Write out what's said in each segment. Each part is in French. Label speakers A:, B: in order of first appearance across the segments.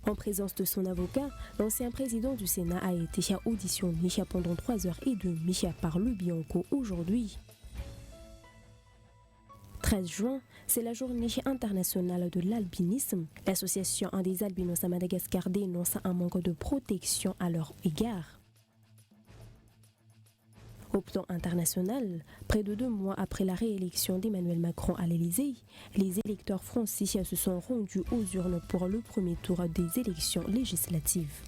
A: En présence de son avocat, l'ancien président du Sénat a été auditionné pendant 3h30 par le Bianco aujourd'hui. 13 juin, c'est la journée internationale de l'albinisme. L'association des albinos à Madagascar dénonce un manque de protection à leur égard. Au plan international, près de 2 mois après la réélection d'Emmanuel Macron à l'Élysée, les électeurs français se sont rendus aux urnes pour le premier tour des élections législatives.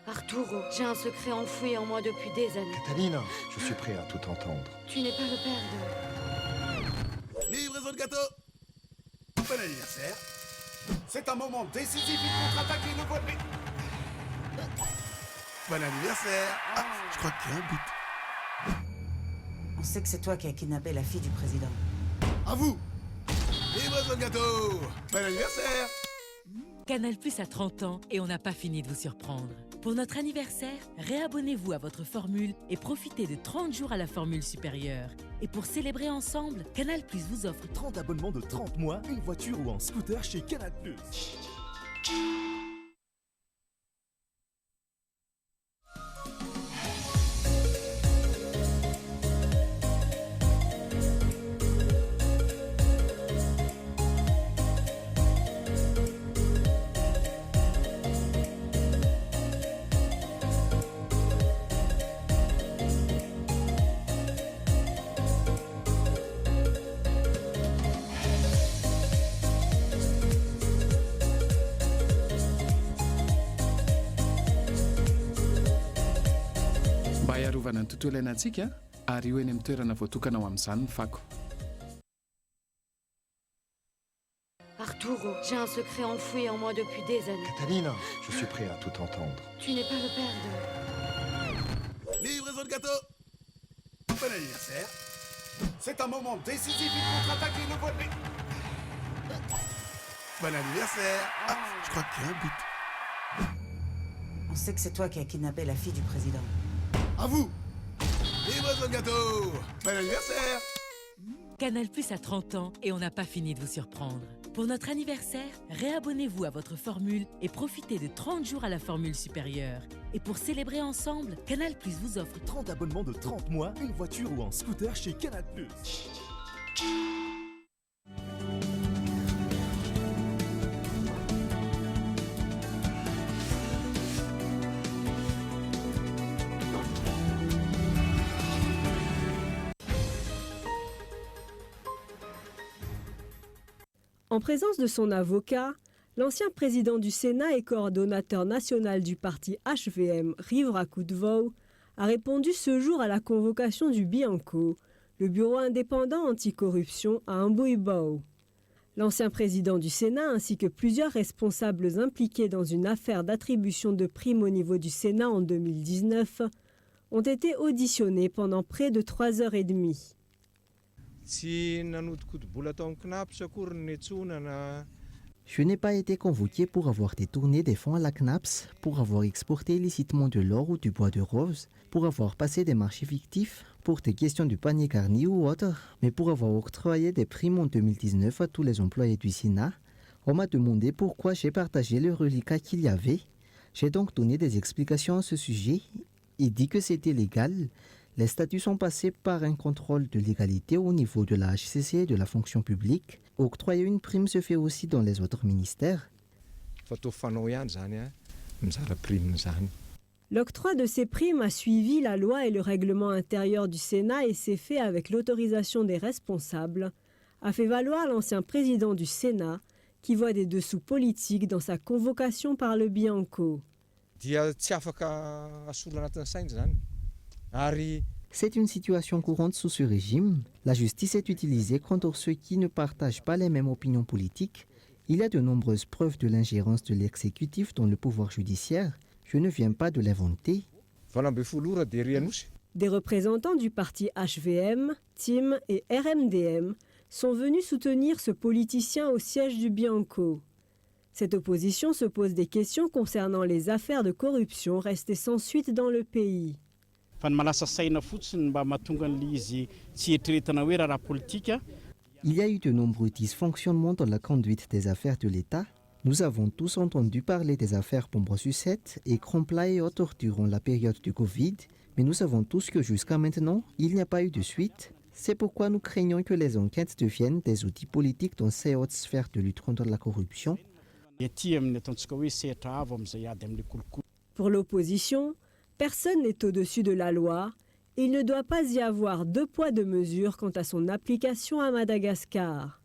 B: Arturo, j'ai un secret enfoui en moi depuis des années.
C: Catalina, je suis prêt à tout entendre.
B: Tu n'es pas le père de...
D: Livraison de gâteau. Bon anniversaire. C'est un moment décisif, il contre-attaque et le voit. Bon anniversaire. Ah, je crois qu'il y a un but.
E: On sait que c'est toi qui as kidnappé la fille du président.
D: À vous. Livraison de gâteau. Bon anniversaire.
F: Canal+ a 30 ans et on n'a pas fini de vous surprendre. Pour notre anniversaire, réabonnez-vous à votre formule et profitez de 30 jours à la formule supérieure. Et pour célébrer ensemble, Canal+ vous offre
G: 30 abonnements de 30 mois, une voiture ou un scooter chez Canal+.
H: Mba hiarovana ny tontolo iainantsika ary io eny amin'ny toerana voatokana ho amin'izany ny fako.
B: Arturo, j'ai un secret enfoui en moi depuis des années.
C: Catalina, je suis prêt à tout entendre.
B: Tu n'es pas le père de...
D: Livraison de gâteau. Bon anniversaire. C'est un moment décisif, il contre-attaque et le voit. Bon anniversaire. Ah, je crois qu'il y a un but.
E: On sait que c'est toi qui as kidnappé la fille du président.
D: À vous. Livraison de gâteau. Bon anniversaire.
F: Canal+ a 30 ans et on n'a pas fini de vous surprendre. Pour notre anniversaire, réabonnez-vous à votre formule et profitez de 30 jours à la formule supérieure. Et pour célébrer ensemble, Canal+ vous offre
G: 30 abonnements de 30 mois, une voiture ou un scooter chez Canal+.
I: En présence de son avocat, l'ancien président du Sénat et coordonnateur national du parti HVM, Rivra Koudvou, a répondu ce jour à la convocation du Bianco, le bureau indépendant anticorruption à Amboibao. L'ancien président du Sénat ainsi que plusieurs responsables impliqués dans une affaire d'attribution de primes au niveau du Sénat en 2019 ont été auditionnés pendant près de 3h30.
J: Je n'ai pas été convoqué pour avoir détourné des fonds à la CNAPS, pour avoir exporté illicitement de l'or ou du bois de rose, pour avoir passé des marchés fictifs, pour des questions du panier garni ou autre, mais pour avoir octroyé des primes en 2019 à tous les employés du Sénat. On m'a demandé pourquoi j'ai partagé le reliquat qu'il y avait. J'ai donc donné des explications à ce sujet et dit que c'était légal. Les statuts sont passés par un contrôle de légalité au niveau de la HCC et de la fonction publique. Octroyer une prime se fait aussi dans les autres ministères.
I: L'octroi de ces primes a suivi la loi et le règlement intérieur du Sénat et s'est fait avec l'autorisation des responsables, a fait valoir l'ancien président du Sénat qui voit des dessous politiques dans sa convocation par le Bianco.
J: C'est une situation courante sous ce régime. La justice est utilisée contre ceux qui ne partagent pas les mêmes opinions politiques. Il y a de nombreuses preuves de l'ingérence de l'exécutif dans le pouvoir judiciaire. Je ne viens pas de l'inventer.
I: Des représentants du parti HVM, TIM et RMDM sont venus soutenir ce politicien au siège du Bianco. Cette opposition se pose des questions concernant les affaires de corruption restées sans suite dans le pays.
J: Il y a eu de nombreux dysfonctionnements dans la conduite des affaires de l'État. Nous avons tous entendu parler des affaires Pombre-Sucette et Crampla et autres durant la période du Covid, mais nous savons tous que jusqu'à maintenant, il n'y a pas eu de suite. C'est pourquoi nous craignons que les enquêtes deviennent des outils politiques dans ces hautes sphères de lutte contre la corruption.
I: Pour l'opposition, personne n'est au-dessus de la loi et il ne doit pas y avoir deux poids deux mesures quant à son application à Madagascar.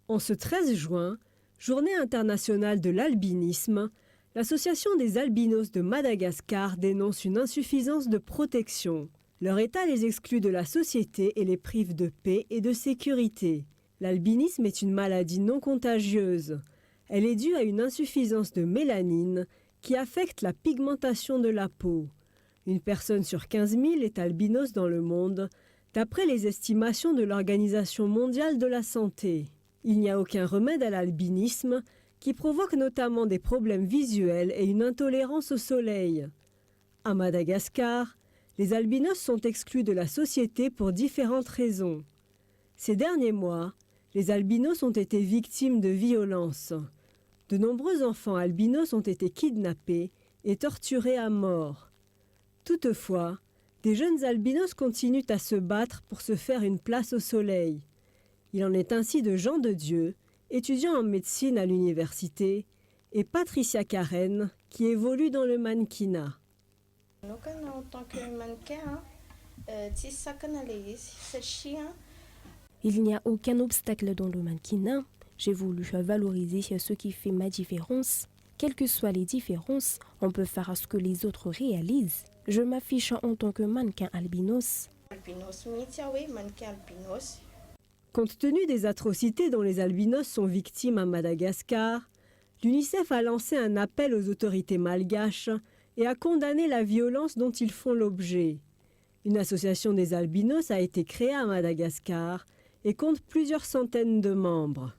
I: En ce 13 juin, Journée internationale de l'albinisme, l'Association des albinos de Madagascar dénonce une insuffisance de protection. Leur état les exclut de la société et les prive de paix et de sécurité. L'albinisme est une maladie non contagieuse. Elle est due à une insuffisance de mélanine qui affecte la pigmentation de la peau. Une personne sur 15 000 est albinos dans le monde, d'après les estimations de l'Organisation mondiale de la santé. Il n'y a aucun remède à l'albinisme, qui provoque notamment des problèmes visuels et une intolérance au soleil. À Madagascar, les albinos sont exclus de la société pour différentes raisons. Ces derniers mois, les albinos ont été victimes de violences. De nombreux enfants albinos ont été kidnappés et torturés à mort. Toutefois, des jeunes albinos continuent à se battre pour se faire une place au soleil. Il en est ainsi de Jean de Dieu, étudiant en médecine à l'université, et Patricia Karen, qui évolue dans le mannequinat.
K: En tant que mannequin,
A: il n'y a aucun obstacle dans le mannequinat. J'ai voulu valoriser ce qui fait ma différence. Quelles que soient les différences, on peut faire ce que les autres réalisent. Je m'affiche en tant que mannequin albinos. Compte tenu des atrocités dont les albinos sont victimes à Madagascar, l'UNICEF a lancé un appel aux autorités malgaches et a condamné la violence dont ils font l'objet. Une association des albinos a été créée à Madagascar et compte plusieurs centaines de membres.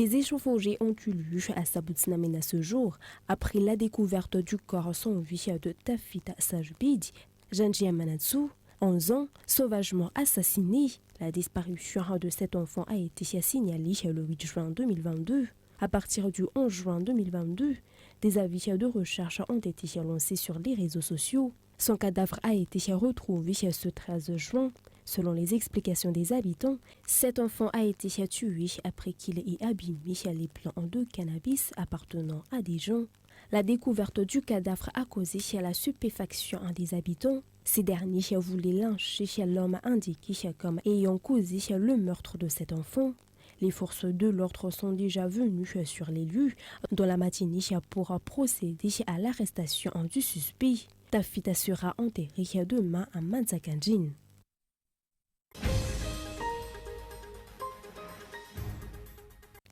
A: Des échauffourées ont eu lieu à Sabutsnamena ce jour, après la découverte du corps sans vie de Tafita Sajbidi, Janjia Manatsu, 11 ans, sauvagement assassiné. La disparition de cet enfant a été signalée le 8 juin 2022. À partir du 11 juin 2022, des avis de recherche ont été lancés sur les réseaux sociaux. Son cadavre a été retrouvé ce 13 juin. Selon les explications des habitants, cet enfant a été tué après qu'il ait abîmé les plants de cannabis appartenant à des gens. La découverte du cadavre a causé la stupéfaction des habitants. Ces derniers voulaient lyncher l'homme indiqué comme ayant causé le meurtre de cet enfant. Les forces de l'ordre sont déjà venues sur les lieux dans la matinée pour procéder à l'arrestation du suspect. Tafita sera enterré demain à Manzakanjin.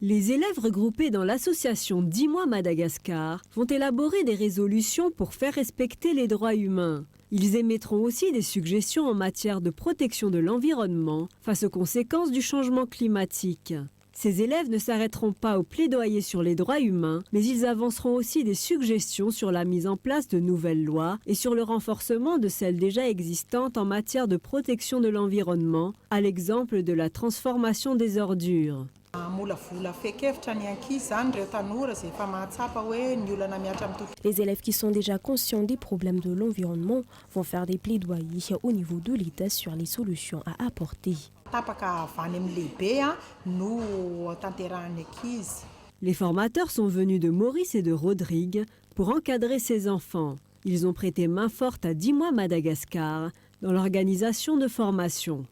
A: Les élèves regroupés dans l'association 10 mois Madagascar vont élaborer des résolutions pour faire respecter les droits humains. Ils émettront aussi des suggestions en matière de protection de l'environnement face aux conséquences du changement climatique. Ces élèves ne s'arrêteront pas au plaidoyer sur les droits humains, mais ils avanceront aussi des suggestions sur la mise en place de nouvelles lois et sur le renforcement de celles déjà existantes en matière de protection de l'environnement, à l'exemple de la transformation des ordures. Les élèves qui sont déjà conscients des problèmes de l'environnement vont faire des plaidoyers au niveau de l'État sur les solutions à apporter. Les formateurs sont venus de Maurice et de Rodrigue pour encadrer ces enfants. Ils ont prêté main forte à 10 mois Madagascar dans l'organisation de formation.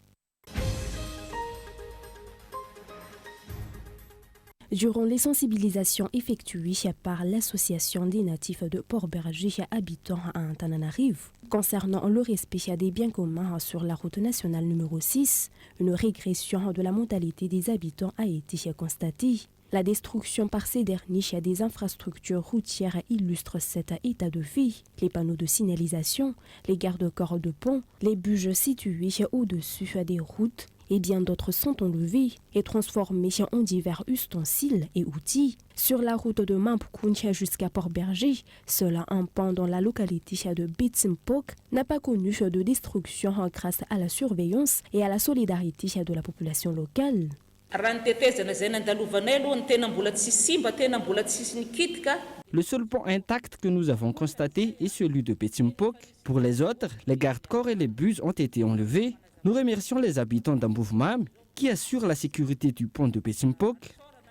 A: Durant les sensibilisations effectuées par l'Association des natifs de Port-Berger habitant à Antananarivo concernant le respect des biens communs sur la route nationale numéro 6, une régression de la mentalité des habitants a été constatée. La destruction par ces derniers des infrastructures routières illustre cet état de vie. Les panneaux de signalisation, les garde-corps de pont, les buges situés au-dessus des routes et bien d'autres sont enlevés et transformés en divers ustensiles et outils. Sur la route de Mampoukoun jusqu'à Port-Berger, seul un pont dans la localité de Betsimpok n'a pas connu de destruction grâce à la surveillance et à la solidarité de la population locale.
L: Le seul pont intact que nous avons constaté est celui de Betsimpok. Pour les autres, les garde-corps et les bus ont été enlevés. Nous remercions les habitants d'Ambouvmam qui assurent la sécurité du pont de Betsimpok.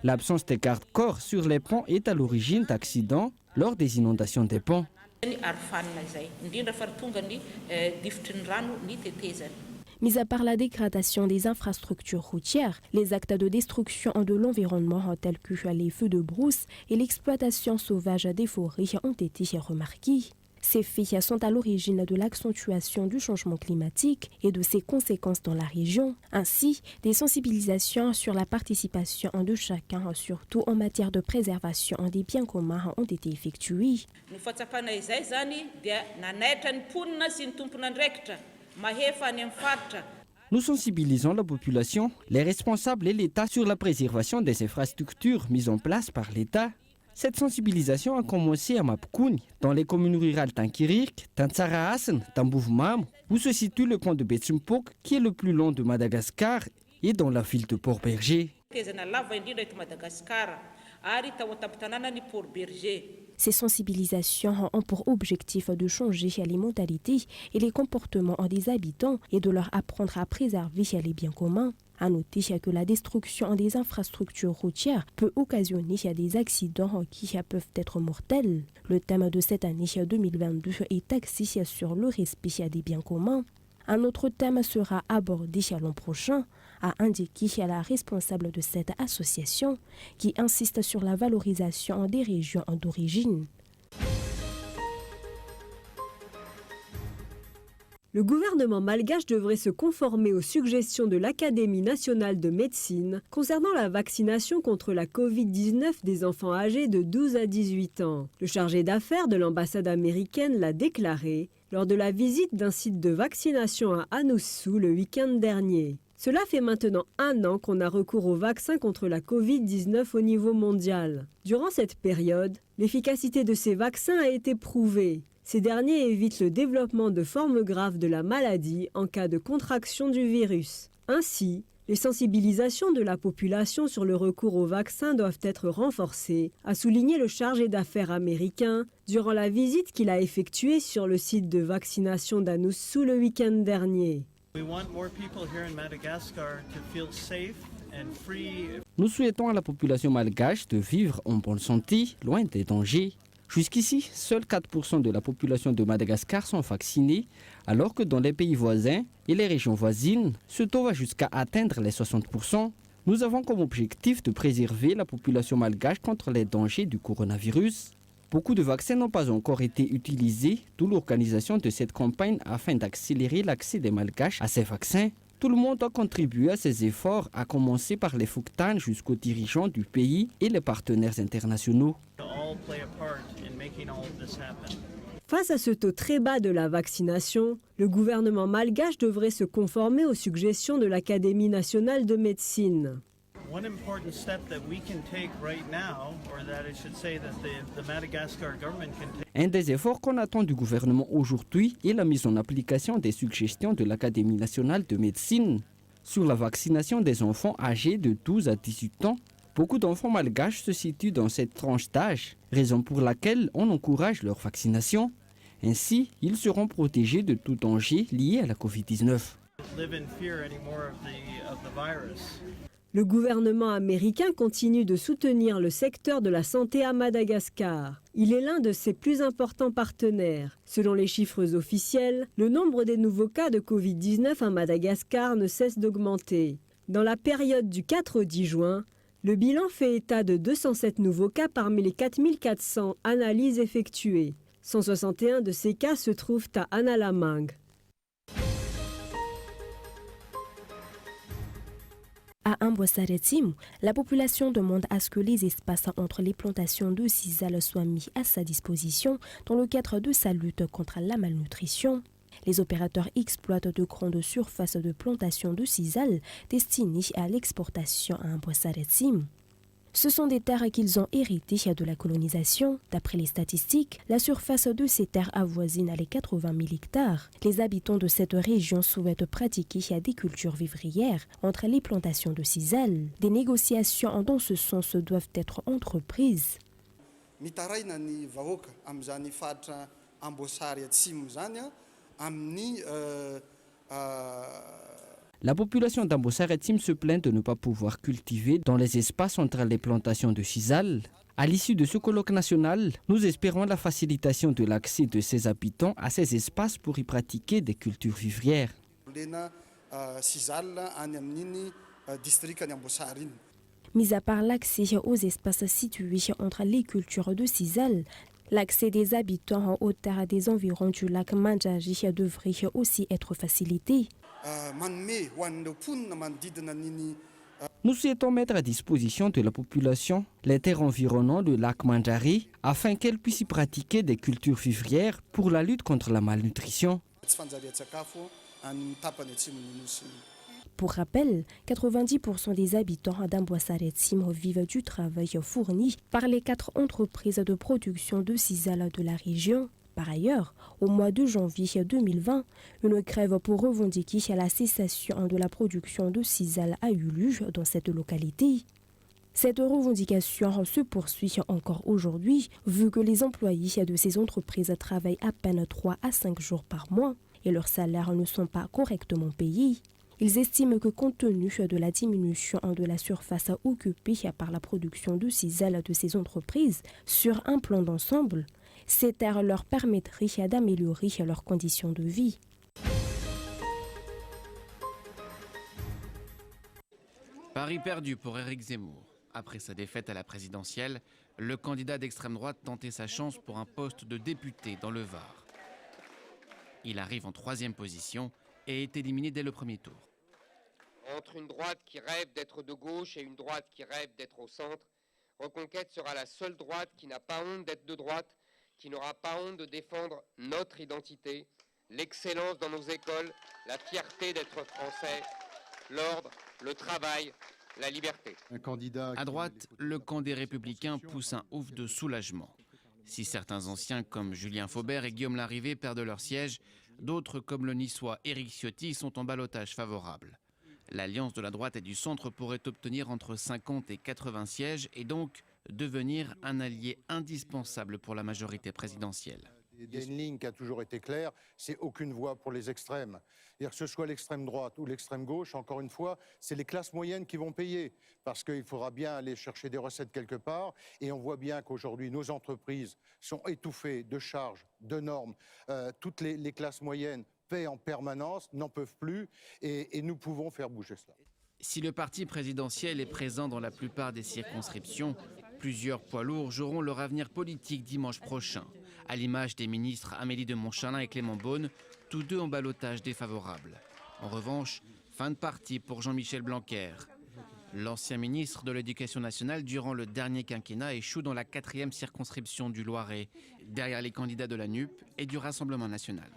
L: L'absence des garde-corps sur les ponts est à l'origine d'accidents lors des inondations des ponts.
A: Mis à part la dégradation des infrastructures routières, les actes de destruction de l'environnement tels que les feux de brousse et l'exploitation sauvage des forêts ont été remarqués. Ces faits sont à l'origine de l'accentuation du changement climatique et de ses conséquences dans la région. Ainsi, des sensibilisations sur la participation de chacun, surtout en matière de préservation des biens communs, ont été effectuées.
L: Nous sensibilisons la population, les responsables et l'État sur la préservation des infrastructures mises en place par l'État. Cette sensibilisation a commencé à Mapkoun, dans les communes rurales d'Ankirik, Tantsaraasen, Tambouvmam, où se situe le pont de Betsimpok, qui est le plus long de Madagascar, et dans la ville de Port-Berger.
A: Ces sensibilisations ont pour objectif de changer les mentalités et les comportements des habitants et de leur apprendre à préserver les biens communs. À noter que la destruction des infrastructures routières peut occasionner des accidents qui peuvent être mortels. Le thème de cette année 2022 est axé sur le respect des biens communs. Un autre thème sera abordé l'an prochain, a indiqué la responsable de cette association qui insiste sur la valorisation des régions d'origine.
I: Le gouvernement malgache devrait se conformer aux suggestions de l'Académie nationale de médecine concernant la vaccination contre la Covid-19 des enfants âgés de 12 à 18 ans. Le chargé d'affaires de l'ambassade américaine l'a déclaré lors de la visite d'un site de vaccination à Anoussou le week-end dernier. Cela fait maintenant 1 an qu'on a recours au vaccin contre la Covid-19 au niveau mondial. Durant cette période, l'efficacité de ces vaccins a été prouvée. Ces derniers évitent le développement de formes graves de la maladie en cas de contraction du virus. Ainsi, les sensibilisations de la population sur le recours au vaccin doivent être renforcées, a souligné le chargé d'affaires américain durant la visite qu'il a effectuée sur le site de vaccination d'Anoussou le week-end dernier.
L: Nous souhaitons à la population malgache de vivre en bonne santé, loin des dangers. Jusqu'ici, seuls 4% de la population de Madagascar sont vaccinés, alors que dans les pays voisins et les régions voisines, ce taux va jusqu'à atteindre les 60%. Nous avons comme objectif de préserver la population malgache contre les dangers du coronavirus. Beaucoup de vaccins n'ont pas encore été utilisés, d'où l'organisation de cette campagne afin d'accélérer l'accès des malgaches à ces vaccins. Tout le monde a contribué à ces efforts, à commencer par les Fouktan jusqu'aux dirigeants du pays et les partenaires internationaux.
I: Face à ce taux très bas de la vaccination, le gouvernement malgache devrait se conformer aux suggestions de l'Académie nationale de médecine.
L: Un des efforts qu'on attend du gouvernement aujourd'hui est la mise en application des suggestions de l'Académie nationale de médecine sur la vaccination des enfants âgés de 12 à 18 ans. Beaucoup d'enfants malgaches se situent dans cette tranche d'âge, raison pour laquelle on encourage leur vaccination. Ainsi, ils seront protégés de tout danger lié à la Covid-19.
I: Le gouvernement américain continue de soutenir le secteur de la santé à Madagascar. Il est l'un de ses plus importants partenaires. Selon les chiffres officiels, le nombre des nouveaux cas de Covid-19 à Madagascar ne cesse d'augmenter. Dans la période du 4 au 10 juin, Le bilan fait état de 207 nouveaux cas parmi les 4400 analyses effectuées. 161 de ces cas se trouvent à Analamang.
A: À Amboassaretim, la population demande à ce que les espaces entre les plantations de sisal soient mis à sa disposition dans le cadre de sa lutte contre la malnutrition. Les opérateurs exploitent de grandes surfaces de plantation de sisal destinées à l'exportation à Amboassaretim. Ce sont des terres qu'ils ont héritées de la colonisation. D'après les statistiques, la surface de ces terres avoisine les 80 000 hectares. Les habitants de cette région souhaitent pratiquer des cultures vivrières entre les plantations de sisal. Des négociations dans ce sens doivent être entreprises.
L: La population d'Amboassaretim se plaint de ne pas pouvoir cultiver dans les espaces entre les plantations de sisal. À l'issue de ce colloque national, nous espérons la facilitation de l'accès de ses habitants à ces espaces pour y pratiquer des cultures vivrières.
A: Mis à part l'accès aux espaces situés entre les cultures de sisal, l'accès des habitants aux terres des environs du lac Mandjari devrait aussi être facilité.
L: Nous souhaitons mettre à disposition de la population les terres environnant le lac Mandjari afin qu'elle puisse y pratiquer des cultures vivrières pour la lutte contre la malnutrition.
A: Pour rappel, 90% des habitants d'Amboassaretim vivent du travail fourni par les 4 entreprises de production de sisal de la région. Par ailleurs, au mois de janvier 2020, une grève pour revendiquer la cessation de la production de sisal a eu lieu dans cette localité. Cette revendication se poursuit encore aujourd'hui, vu que les employés de ces entreprises travaillent à peine 3 à 5 jours par mois et leurs salaires ne sont pas correctement payés. Ils estiment que compte tenu de la diminution de la surface occupée par la production de sisal de ces entreprises sur un plan d'ensemble, ces terres leur permettraient d'améliorer leurs conditions de vie.
M: Paris perdu pour Éric Zemmour. Après sa défaite à la présidentielle, le candidat d'extrême droite tentait sa chance pour un poste de député dans le Var. Il arrive en 3e position et est éliminé dès le premier tour.
N: Entre une droite qui rêve d'être de gauche et une droite qui rêve d'être au centre, Reconquête sera la seule droite qui n'a pas honte d'être de droite, qui n'aura pas honte de défendre notre identité, l'excellence dans nos écoles, la fierté d'être français, l'ordre, le travail, la liberté.
M: À droite, le camp des Républicains pousse un ouf de soulagement. Si certains anciens comme Julien Faubert et Guillaume Larrivé perdent leur siège, d'autres comme le niçois Éric Ciotti sont en ballottage favorable. L'alliance de la droite et du centre pourrait obtenir entre 50 et 80 sièges et donc devenir un allié indispensable pour la majorité présidentielle.
O: Il y a une ligne qui a toujours été claire, c'est aucune voie pour les extrêmes. Que ce soit l'extrême droite ou l'extrême gauche, encore une fois, c'est les classes moyennes qui vont payer. Parce qu'il faudra bien aller chercher des recettes quelque part. Et on voit bien qu'aujourd'hui, nos entreprises sont étouffées de charges, de normes. Toutes les classes moyennes paient en permanence, n'en peuvent plus. Et nous pouvons faire bouger cela.
M: Si le parti présidentiel est présent dans la plupart des circonscriptions, plusieurs poids lourds joueront leur avenir politique dimanche prochain, à l'image des ministres Amélie de Montchalin et Clément Beaune, tous deux en ballottage défavorable. En revanche, fin de partie pour Jean-Michel Blanquer. L'ancien ministre de l'Éducation nationale durant le dernier quinquennat échoue dans la 4e circonscription du Loiret, derrière les candidats de la NUP et du Rassemblement national.